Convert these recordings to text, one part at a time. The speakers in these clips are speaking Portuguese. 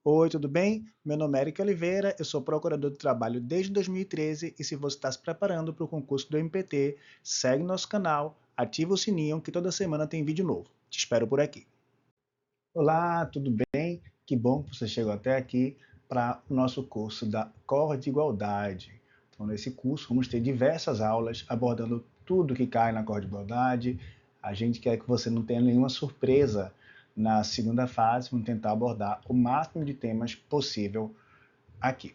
Oi, tudo bem? Meu nome é Eric Oliveira, eu sou procurador de trabalho desde 2013 e se você está se preparando para o concurso do MPT, segue nosso canal, ativa o sininho que toda semana tem vídeo novo. Te espero por aqui. Olá, tudo bem? Que bom que você chegou até aqui para o nosso curso da Cor de Igualdade. Então, nesse curso, vamos ter diversas aulas abordando tudo que cai na Cor de Igualdade. A gente quer que você não tenha nenhuma surpresa na segunda fase, vamos tentar abordar o máximo de temas possível aqui.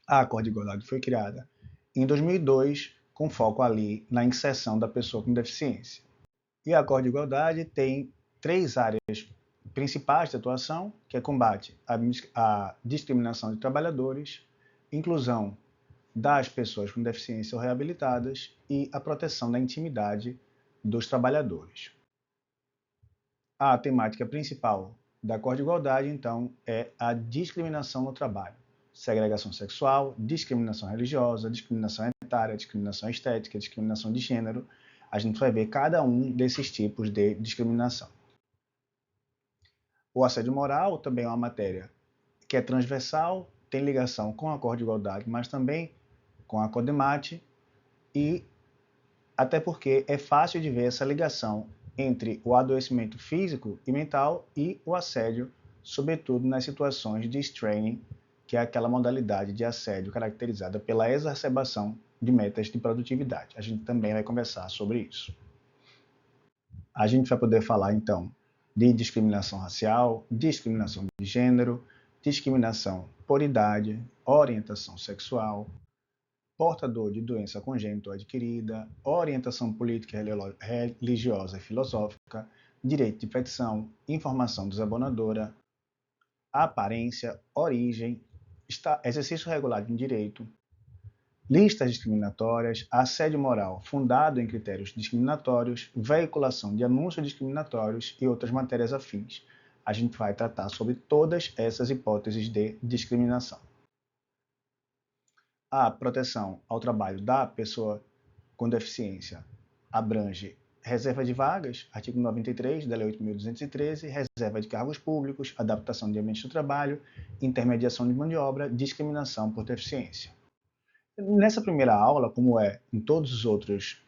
A Cor de Igualdade foi criada em 2002, com foco ali na inserção da pessoa com deficiência. E a Cor de Igualdade tem três áreas principais de atuação, que é combate à discriminação de trabalhadores, inclusão das pessoas com deficiência ou reabilitadas e a proteção da intimidade dos trabalhadores. A temática principal da Cor de Igualdade, então, é a discriminação no trabalho. Segregação sexual, discriminação religiosa, discriminação etária, discriminação estética, discriminação de gênero. A gente vai ver cada um desses tipos de discriminação. O assédio moral também é uma matéria que é transversal, tem ligação com a Cor de Igualdade, mas também com a CODEMAT, e até porque é fácil de ver essa ligação entre o adoecimento físico e mental e o assédio, sobretudo nas situações de straining, que é aquela modalidade de assédio caracterizada pela exacerbação de metas de produtividade. A gente também vai conversar sobre isso. A gente vai poder falar, então, de discriminação racial, discriminação de gênero, discriminação por idade, orientação sexual, portador de doença congênita ou adquirida, orientação política, religiosa e filosófica, direito de petição, informação desabonadora, aparência, origem, exercício regular de um direito, listas discriminatórias, assédio moral fundado em critérios discriminatórios, veiculação de anúncios discriminatórios e outras matérias afins. A gente vai tratar sobre todas essas hipóteses de discriminação. A proteção ao trabalho da pessoa com deficiência abrange reserva de vagas, artigo 93 da Lei 8.213, reserva de cargos públicos, adaptação de ambiente de trabalho, intermediação de mão de obra, discriminação por deficiência. Nessa primeira aula, como é em todas as outras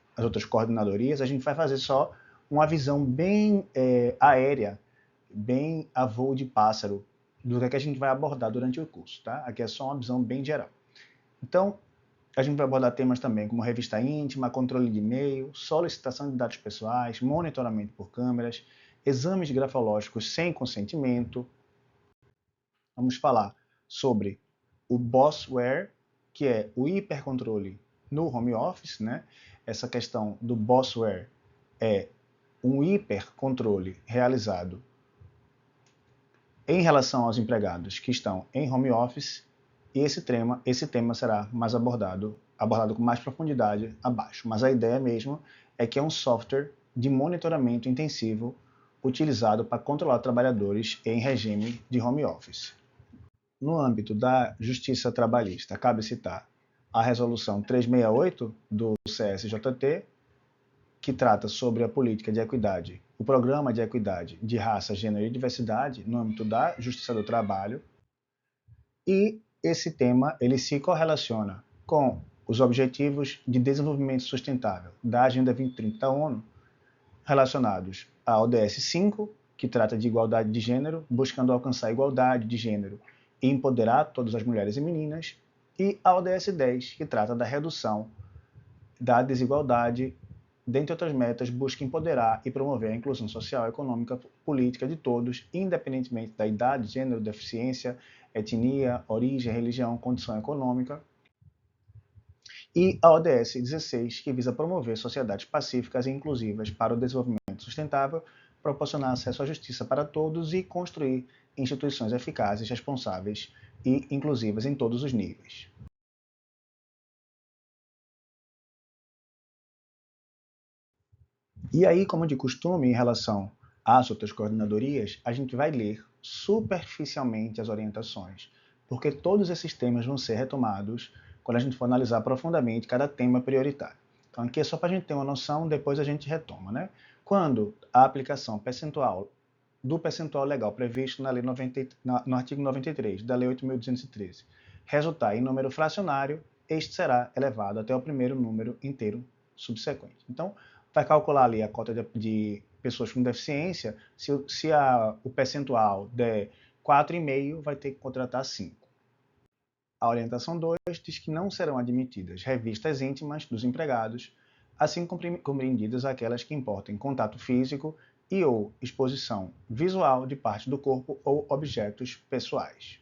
coordenadorias, a gente vai fazer só uma visão bem aérea, bem a voo de pássaro, do que a gente vai abordar durante o curso, tá? Aqui é só uma visão bem geral. Então, a gente vai abordar temas também como revista íntima, controle de e-mail, solicitação de dados pessoais, monitoramento por câmeras, exames grafológicos sem consentimento. Vamos falar sobre o bossware, que é o hipercontrole no home office, né? Essa questão do bossware é um hipercontrole realizado em relação aos empregados que estão em home office, e esse tema será mais abordado com mais profundidade abaixo. Mas a ideia mesmo é que é um software de monitoramento intensivo utilizado para controlar trabalhadores em regime de home office. No âmbito da justiça trabalhista, cabe citar a resolução 368 do CSJT, que trata sobre a política de equidade, o programa de equidade de raça, gênero e diversidade no âmbito da justiça do trabalho. E esse tema ele se correlaciona com os Objetivos de Desenvolvimento Sustentável da Agenda 2030 da ONU, relacionados à ODS 5, que trata de igualdade de gênero, buscando alcançar a igualdade de gênero e empoderar todas as mulheres e meninas, e a ODS 10, que trata da redução da desigualdade, dentre outras metas, busca empoderar e promover a inclusão social, econômica, política de todos, independentemente da idade, gênero, deficiência, etnia, origem, religião, condição econômica. E a ODS 16, que visa promover sociedades pacíficas e inclusivas para o desenvolvimento sustentável, proporcionar acesso à justiça para todos e construir instituições eficazes, responsáveis e inclusivas em todos os níveis. E aí, como de costume, em relação às outras coordenadorias, a gente vai ler superficialmente as orientações, porque todos esses temas vão ser retomados quando a gente for analisar profundamente cada tema prioritário. Então, aqui é só para a gente ter uma noção, depois a gente retoma, né? Quando a aplicação percentual do percentual legal previsto na lei no artigo 93 da Lei 8.213 resultar em número fracionário, este será elevado até o primeiro número inteiro subsequente. Então, vai calcular ali a cota de pessoas com deficiência, se o percentual der 4,5, vai ter que contratar 5. A orientação 2 diz que não serão admitidas revistas íntimas dos empregados, assim compreendidas aquelas que importem contato físico e ou exposição visual de parte do corpo ou objetos pessoais.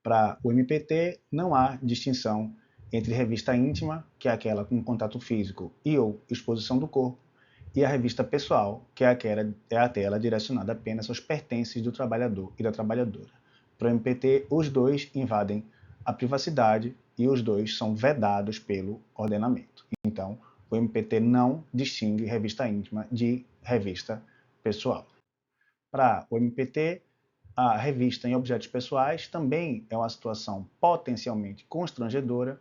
Para o MPT, não há distinção entre revista íntima, que é aquela com contato físico e ou exposição do corpo, e a revista pessoal, que é aquela direcionada apenas aos pertences do trabalhador e da trabalhadora. Para o MPT, os dois invadem a privacidade e os dois são vedados pelo ordenamento. Então, o MPT não distingue revista íntima de revista pessoal. Para o MPT, a revista em objetos pessoais também é uma situação potencialmente constrangedora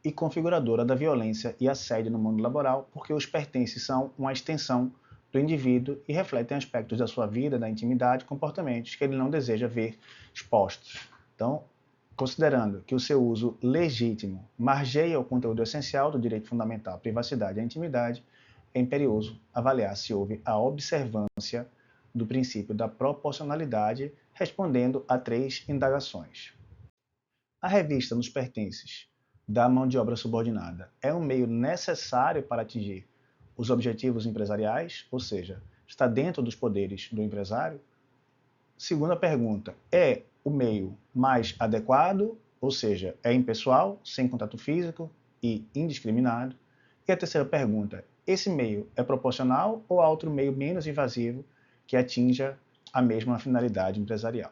e configuradora da violência e assédio no mundo laboral, porque os pertences são uma extensão do indivíduo e refletem aspectos da sua vida, da intimidade, comportamentos que ele não deseja ver expostos. Então, considerando que o seu uso legítimo margeia o conteúdo essencial do direito fundamental à privacidade e à intimidade, é imperioso avaliar se houve a observância do princípio da proporcionalidade, respondendo a 3 indagações. A revista nos pertences da mão de obra subordinada é um meio necessário para atingir os objetivos empresariais, ou seja, está dentro dos poderes do empresário? Segunda pergunta, é o meio mais adequado, ou seja, é impessoal, sem contato físico e indiscriminado? E a terceira pergunta, esse meio é proporcional ou há outro meio menos invasivo que atinja a mesma finalidade empresarial?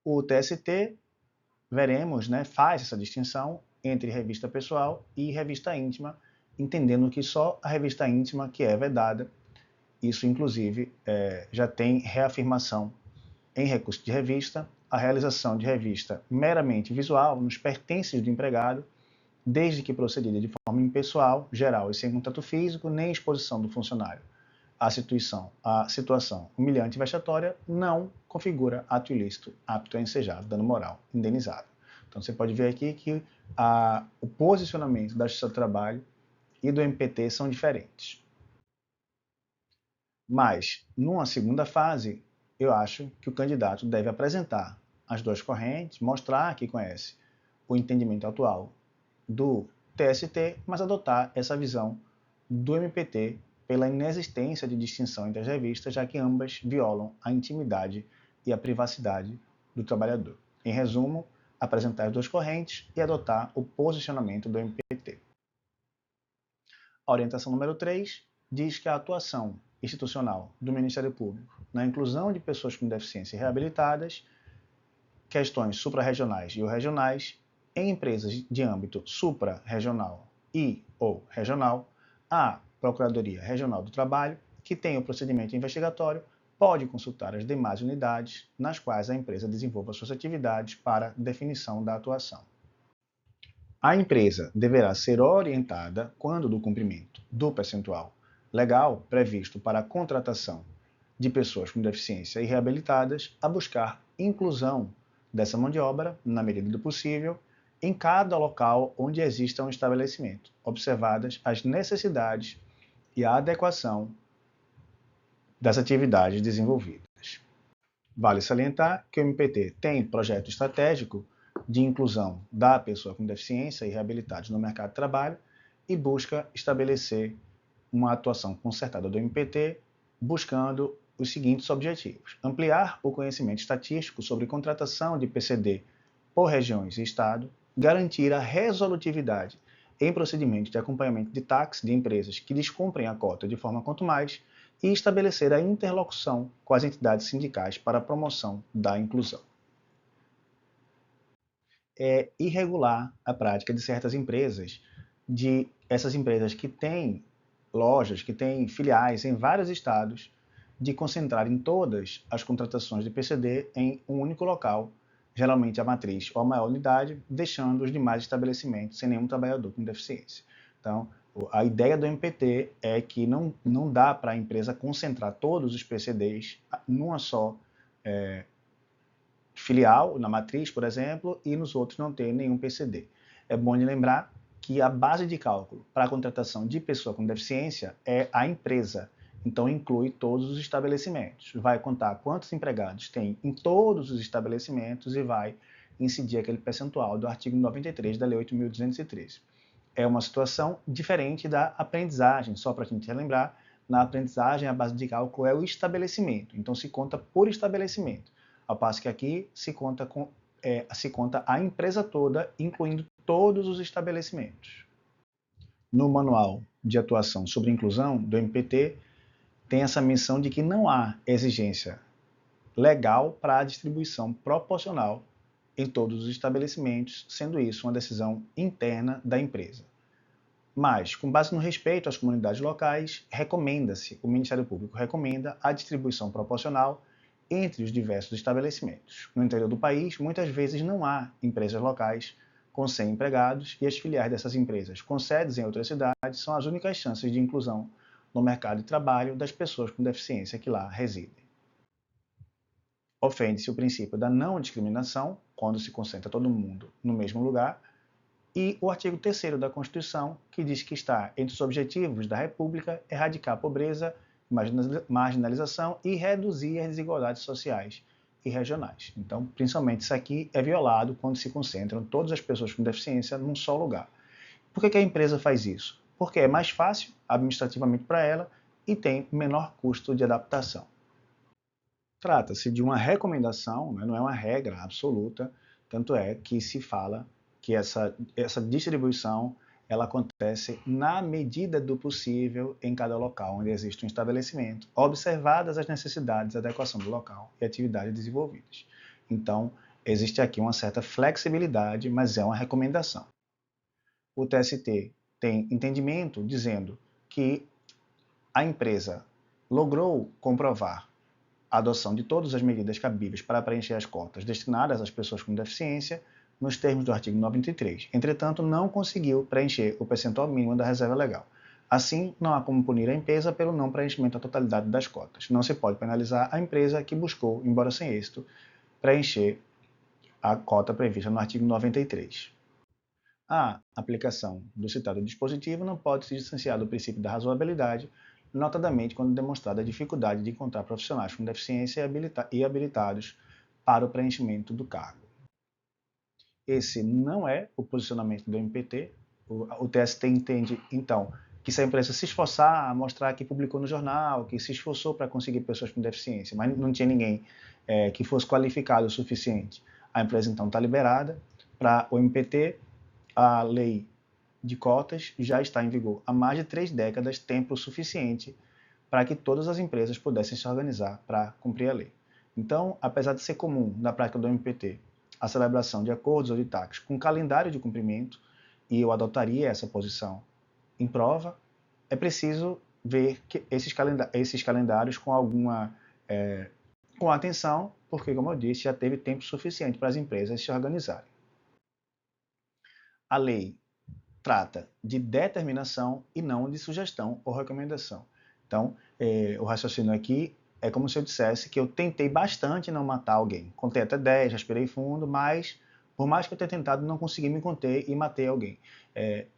O TST, veremos, faz essa distinção entre revista pessoal e revista íntima, entendendo que só a revista íntima que é vedada. Isso, inclusive, já tem reafirmação em recurso de revista, a realização de revista meramente visual nos pertences do empregado, desde que procedida de forma impessoal, geral e sem contato físico, nem exposição do funcionário à situação humilhante e vexatória, não configura ato ilícito apto a ensejar dano moral indenizável. Então você pode ver aqui que o posicionamento da Justiça do Trabalho e do MPT são diferentes. Mas, numa segunda fase, eu acho que o candidato deve apresentar as duas correntes, mostrar que conhece o entendimento atual do TST, mas adotar essa visão do MPT pela inexistência de distinção entre as revistas, já que ambas violam a intimidade e a privacidade do trabalhador. Em resumo, apresentar as duas correntes e adotar o posicionamento do MPT. A orientação número 3 diz que a atuação institucional do Ministério Público na inclusão de pessoas com deficiência reabilitadas, questões suprarregionais e ou regionais, em empresas de âmbito suprarregional e ou regional, a Procuradoria Regional do Trabalho, que tem o procedimento investigatório, pode consultar as demais unidades nas quais a empresa desenvolva suas atividades para definição da atuação. A empresa deverá ser orientada, quando do cumprimento do percentual legal previsto para a contratação de pessoas com deficiência e reabilitadas, a buscar inclusão dessa mão de obra, na medida do possível, em cada local onde exista um estabelecimento, observadas as necessidades e a adequação das atividades desenvolvidas. Vale salientar que o MPT tem projeto estratégico de inclusão da pessoa com deficiência e reabilitados no mercado de trabalho e busca estabelecer uma atuação concertada do MPT, buscando os seguintes objetivos: ampliar o conhecimento estatístico sobre contratação de PCD por regiões e estado, garantir a resolutividade em procedimentos de acompanhamento de taxas de empresas que descumprem a cota de forma contumaz e estabelecer a interlocução com as entidades sindicais para a promoção da inclusão. É irregular a prática de certas empresas, essas empresas que têm lojas, que têm filiais em vários estados, de concentrarem todas as contratações de PCD em um único local, geralmente a matriz ou a maior unidade, deixando os demais estabelecimentos sem nenhum trabalhador com deficiência. Então, A ideia do MPT é que não dá para a empresa concentrar todos os PCDs numa só filial, na matriz, por exemplo, e nos outros não ter nenhum PCD. É bom de lembrar que a base de cálculo para a contratação de pessoa com deficiência é a empresa. Então, inclui todos os estabelecimentos. Vai contar quantos empregados tem em todos os estabelecimentos e vai incidir aquele percentual do artigo 93 da Lei 8.213. É uma situação diferente da aprendizagem, só para a gente relembrar, na aprendizagem a base de cálculo é o estabelecimento, então se conta por estabelecimento, ao passo que aqui se conta a empresa toda, incluindo todos os estabelecimentos. No Manual de Atuação sobre Inclusão do MPT, tem essa menção de que não há exigência legal para a distribuição proporcional em todos os estabelecimentos, sendo isso uma decisão interna da empresa. Mas, com base no respeito às comunidades locais, o Ministério Público recomenda a distribuição proporcional entre os diversos estabelecimentos. No interior do país, muitas vezes não há empresas locais com 100 empregados e as filiais dessas empresas com sedes em outras cidades são as únicas chances de inclusão no mercado de trabalho das pessoas com deficiência que lá residem. Ofende-se o princípio da não discriminação, quando se concentra todo mundo no mesmo lugar, e o artigo 3º da Constituição, que diz que está entre os objetivos da República erradicar a pobreza, marginalização e reduzir as desigualdades sociais e regionais. Então, principalmente isso aqui é violado quando se concentram todas as pessoas com deficiência num só lugar. Por que a empresa faz isso? Porque é mais fácil administrativamente para ela e tem menor custo de adaptação. Trata-se de uma recomendação, não é uma regra absoluta, tanto é que se fala que essa distribuição ela acontece na medida do possível em cada local onde existe um estabelecimento, observadas as necessidades, a adequação do local e atividades desenvolvidas. Então, existe aqui uma certa flexibilidade, mas é uma recomendação. O TST tem entendimento dizendo que a empresa logrou comprovar a adoção de todas as medidas cabíveis para preencher as cotas destinadas às pessoas com deficiência, nos termos do artigo 93. Entretanto, não conseguiu preencher o percentual mínimo da reserva legal. Assim, não há como punir a empresa pelo não preenchimento da totalidade das cotas. Não se pode penalizar a empresa que buscou, embora sem êxito, preencher a cota prevista no artigo 93. A aplicação do citado dispositivo não pode se distanciar do princípio da razoabilidade, notadamente quando demonstrada a dificuldade de encontrar profissionais com deficiência e habilitados para o preenchimento do cargo. Esse não é o posicionamento do MPT. O TST entende, então, que se a empresa se esforçar a mostrar que publicou no jornal, que se esforçou para conseguir pessoas com deficiência, mas não tinha ninguém que fosse qualificado o suficiente, a empresa então está liberada. Para o MPT, a lei de cotas já está em vigor há mais de 3 décadas, tempo suficiente para que todas as empresas pudessem se organizar para cumprir a lei. Então, apesar de ser comum na prática do MPT a celebração de acordos ou de TACs com calendário de cumprimento, e eu adotaria essa posição em prova, é preciso ver que esses calendários com atenção, porque, como eu disse, já teve tempo suficiente para as empresas se organizarem. A lei trata de determinação e não de sugestão ou recomendação. Então, o raciocínio aqui é como se eu dissesse que eu tentei bastante não matar alguém. Contei até 10, respirei fundo, mas por mais que eu tenha tentado, não consegui me conter e matei alguém.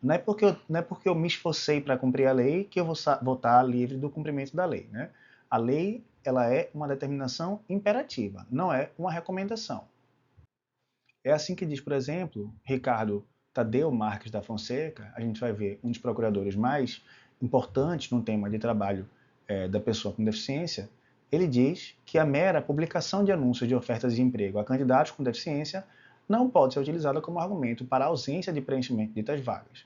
Não é porque eu me esforcei para cumprir a lei que eu vou estar livre do cumprimento da lei. Né? A lei ela é uma determinação imperativa, não é uma recomendação. É assim que diz, por exemplo, Ricardo Tadeu Marques da Fonseca. A gente vai ver um dos procuradores mais importantes no tema de trabalho da pessoa com deficiência. Ele diz que a mera publicação de anúncios de ofertas de emprego a candidatos com deficiência não pode ser utilizada como argumento para a ausência de preenchimento de tais vagas.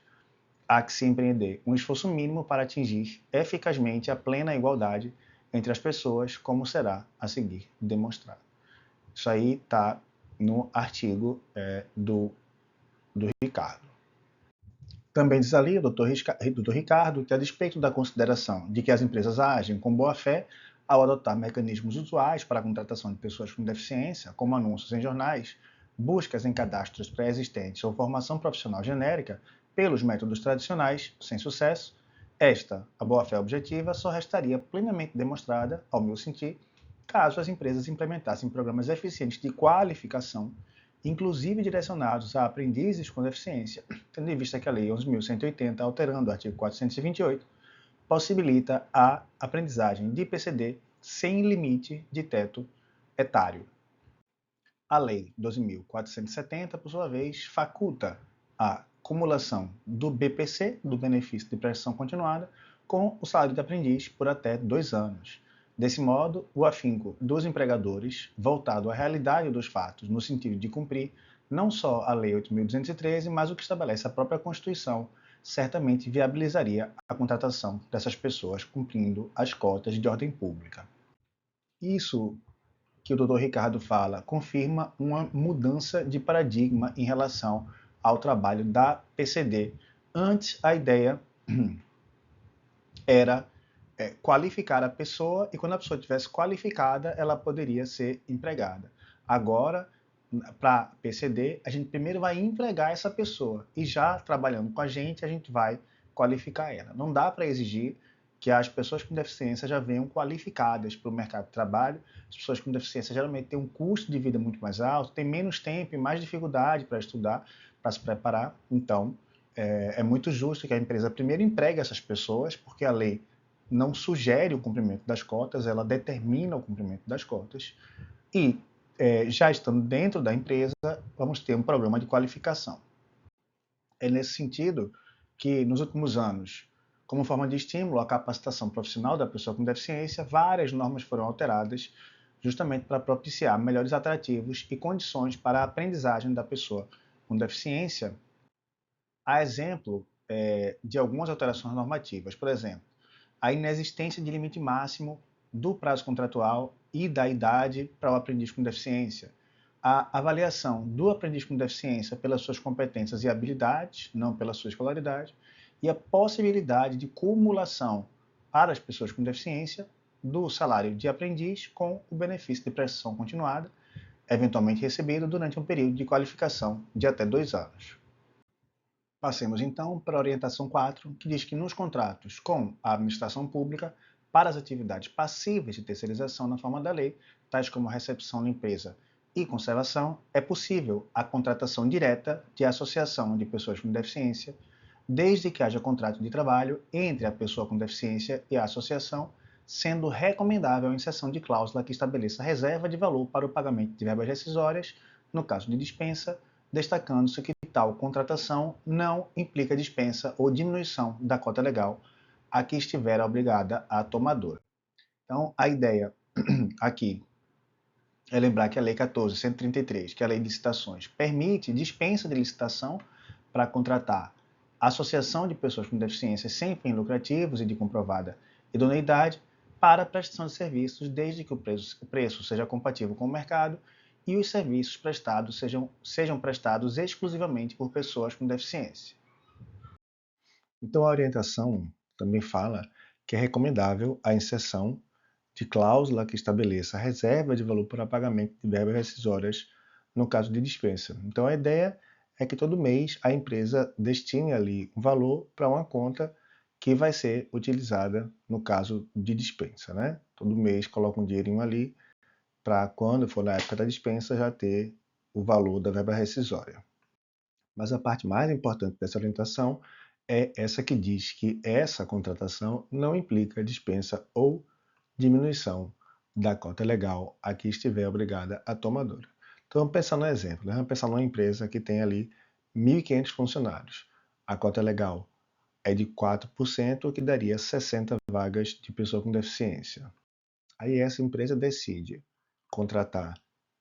Há que se empreender um esforço mínimo para atingir eficazmente a plena igualdade entre as pessoas, como será a seguir demonstrado. Isso aí está no artigo do Ricardo. Também diz ali o doutor Ricardo que, a despeito da consideração de que as empresas agem com boa-fé ao adotar mecanismos usuais para a contratação de pessoas com deficiência, como anúncios em jornais, buscas em cadastros pré-existentes ou formação profissional genérica, pelos métodos tradicionais, sem sucesso, a boa-fé objetiva, só restaria plenamente demonstrada, ao meu sentir, caso as empresas implementassem programas eficientes de qualificação, inclusive direcionados a aprendizes com deficiência, tendo em vista que a Lei 11.180, alterando o artigo 428, possibilita a aprendizagem de PCD sem limite de teto etário. A Lei 12.470, por sua vez, faculta a cumulação do BPC, do benefício de prestação continuada, com o salário de aprendiz por até 2 anos. Desse modo, o afinco dos empregadores, voltado à realidade dos fatos, no sentido de cumprir não só a Lei 8.213, mas o que estabelece a própria Constituição, certamente viabilizaria a contratação dessas pessoas cumprindo as cotas de ordem pública. Isso que o Dr. Ricardo fala confirma uma mudança de paradigma em relação ao trabalho da PCD. Antes, a ideia era qualificar a pessoa e quando a pessoa estivesse qualificada, ela poderia ser empregada. Agora, para a PCD, a gente primeiro vai empregar essa pessoa e já trabalhando com a gente vai qualificar ela. Não dá para exigir que as pessoas com deficiência já venham qualificadas para o mercado de trabalho. As pessoas com deficiência geralmente têm um custo de vida muito mais alto, têm menos tempo e mais dificuldade para estudar, para se preparar. Então, é muito justo que a empresa primeiro empregue essas pessoas, porque a lei não sugere o cumprimento das cotas, ela determina o cumprimento das cotas. E, já estando dentro da empresa, vamos ter um programa de qualificação. É nesse sentido que, nos últimos anos, como forma de estímulo à capacitação profissional da pessoa com deficiência, várias normas foram alteradas justamente para propiciar melhores atrativos e condições para a aprendizagem da pessoa com deficiência, a exemplo de algumas alterações normativas. Por exemplo, a inexistência de limite máximo do prazo contratual e da idade para o aprendiz com deficiência, a avaliação do aprendiz com deficiência pelas suas competências e habilidades, não pela sua escolaridade, e a possibilidade de cumulação para as pessoas com deficiência do salário de aprendiz com o benefício de prestação continuada, eventualmente recebido durante um período de qualificação de até 2 anos. Passemos então para a orientação 4, que diz que nos contratos com a administração pública, para as atividades passíveis de terceirização na forma da lei, tais como recepção, limpeza e conservação, é possível a contratação direta de associação de pessoas com deficiência, desde que haja contrato de trabalho entre a pessoa com deficiência e a associação, sendo recomendável a inserção de cláusula que estabeleça reserva de valor para o pagamento de verbas rescisórias, no caso de dispensa, destacando-se que tal contratação não implica dispensa ou diminuição da cota legal a que estiver obrigada a tomadora. Então, a ideia aqui é lembrar que a Lei 14.133, que é a Lei de Licitações, permite dispensa de licitação para contratar associação de pessoas com deficiência sem fins lucrativos e de comprovada idoneidade para prestação de serviços, desde que o preço seja compatível com o mercado e os serviços prestados sejam prestados exclusivamente por pessoas com deficiência. Então, a orientação também fala que é recomendável a inserção de cláusula que estabeleça a reserva de valor para pagamento de verbas rescisórias no caso de dispensa. Então, a ideia é que todo mês a empresa destine ali um valor para uma conta que vai ser utilizada no caso de dispensa, né? Todo mês coloca um dinheirinho ali para quando for na época da dispensa já ter o valor da verba rescisória. Mas a parte mais importante dessa orientação é essa que diz que essa contratação não implica dispensa ou diminuição da cota legal a que estiver obrigada a tomadora. Então, vamos pensar no exemplo, né? Vamos pensar numa empresa que tem ali 1.500 funcionários. A cota legal é de 4%, o que daria 60 vagas de pessoa com deficiência. Aí essa empresa decide contratar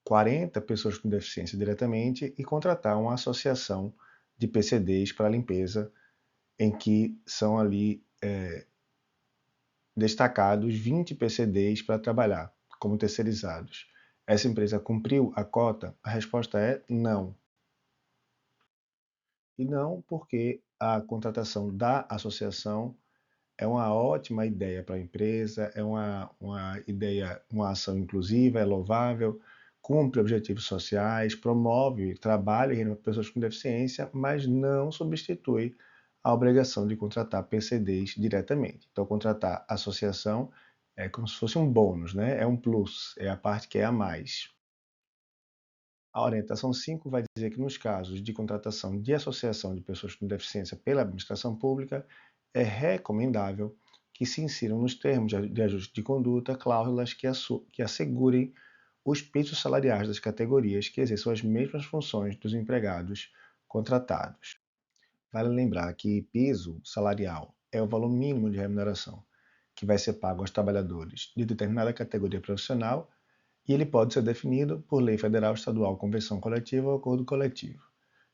40 pessoas com deficiência diretamente e contratar uma associação de PCDs para limpeza, em que são ali destacados 20 PCDs para trabalhar como terceirizados. Essa empresa cumpriu a cota? A resposta é não. E não porque a contratação da associação é uma ótima ideia para a empresa, é uma ideia, uma ação inclusiva, é louvável, cumpre objetivos sociais, promove trabalho e renda para pessoas com deficiência, mas não substitui a obrigação de contratar PCDs diretamente. Então, contratar associação é como se fosse um bônus, né? É um plus, é a parte que é a mais. A orientação 5 vai dizer que nos casos de contratação de associação de pessoas com deficiência pela administração pública, é recomendável que se insiram nos termos de ajuste de conduta cláusulas que assegurem os pisos salariais das categorias que exerçam as mesmas funções dos empregados contratados. Vale lembrar que piso salarial é o valor mínimo de remuneração que vai ser pago aos trabalhadores de determinada categoria profissional e ele pode ser definido por lei federal, estadual, convenção coletiva ou acordo coletivo.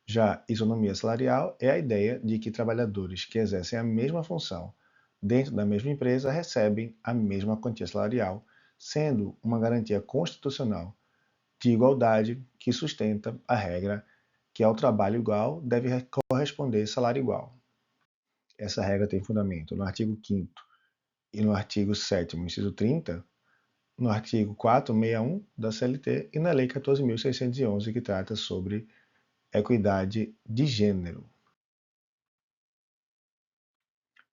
Já isonomia salarial é a ideia de que trabalhadores que exercem a mesma função dentro da mesma empresa recebem a mesma quantia salarial, sendo uma garantia constitucional de igualdade que sustenta a regra que ao trabalho igual deve corresponder salário igual. Essa regra tem fundamento no artigo 5º e no artigo 7º, inciso 30, no artigo 461 da CLT e na Lei 14.611, que trata sobre equidade de gênero.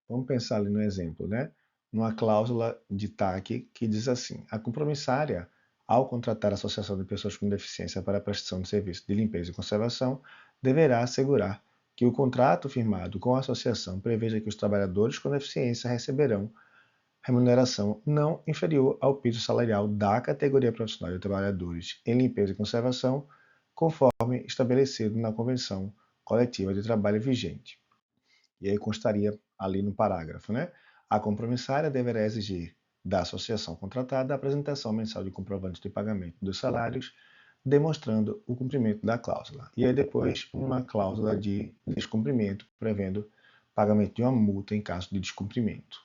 Vamos pensar ali no exemplo, né? Numa cláusula de TAC que diz assim: a compromissária, ao contratar a associação de pessoas com deficiência para a prestação de serviço de limpeza e conservação, deverá assegurar que o contrato firmado com a associação preveja que os trabalhadores com deficiência receberão remuneração não inferior ao piso salarial da categoria profissional de trabalhadores em limpeza e conservação, conforme estabelecido na Convenção Coletiva de Trabalho vigente. E aí constaria ali no parágrafo, né? A compromissária deverá exigir da associação contratada a apresentação mensal de comprovantes de pagamento dos salários, demonstrando o cumprimento da cláusula. E aí depois uma cláusula de descumprimento, prevendo pagamento de uma multa em caso de descumprimento.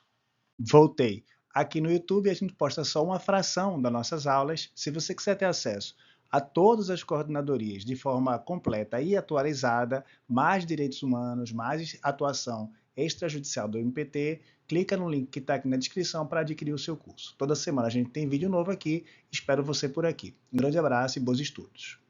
Voltei. Aqui no YouTube a gente posta só uma fração das nossas aulas. Se você quiser ter acesso a todas as coordenadorias de forma completa e atualizada, mais direitos humanos, mais atuação extrajudicial do MPT, clica no link que está aqui na descrição para adquirir o seu curso. Toda semana a gente tem vídeo novo aqui. Espero você por aqui. Um grande abraço e bons estudos.